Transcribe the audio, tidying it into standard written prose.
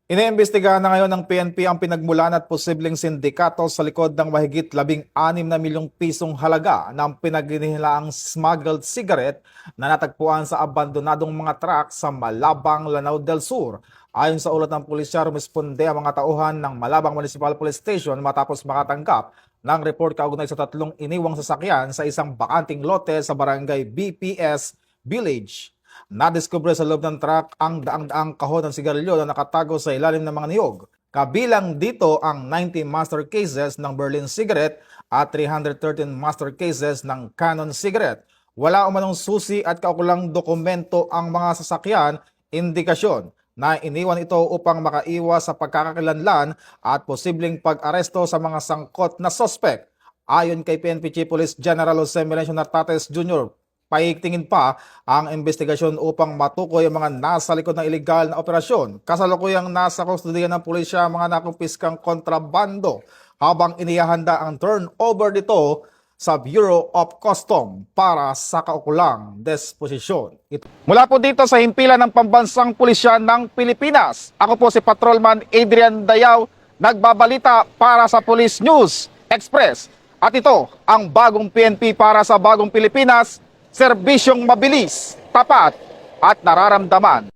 Iniimbestigahan na ngayon ng PNP ang pinagmulan at posibleng sindikato sa likod ng mahigit 16 na milyong pisong halaga ng pinagninilaang smuggled cigarette na natagpuan sa abandonadong mga truck sa Malabang, Lanao del Sur. Ayon sa ulat ng pulisya, rumisponde ang mga tauhan ng Malabang Municipal Police Station matapos makatanggap ng report kaugnay sa 3 iniwang sasakyan sa isang bakanting lote sa barangay BPS Village. Nadiskubre sa loob ng truck ang daang-daang kahon ng sigarilyo na nakatago sa ilalim ng mga niyog. Kabilang dito ang 90 master cases ng Berlin cigarette at 313 master cases ng Canon cigarette. Wala umanong susi at kaukulang dokumento ang mga sasakyan, indikasyon na iniwan ito upang makaiwas sa pagkakakilanlan at posibleng pag-aresto sa mga sangkot na sospek. Ayon kay PNP Chief Police General Jose Melencio Nartates Jr., paigtingin pa ang investigasyon upang matukoy ang mga nasa likod ng ilegal na operasyon. Kasalukuyang nasa kustodiya ng pulisya ang mga nakumpiskang kontrabando habang inihahanda ang turnover nito sa Bureau of Custom para sa kaukulang disposisyon. Mula po dito sa himpilan ng Pambansang Pulisya ng Pilipinas, ako po si Patrolman Adrian Dayaw, nagbabalita para sa Police News Express. At ito ang bagong PNP para sa bagong Pilipinas, serbisyong mabilis, tapat at nararamdaman.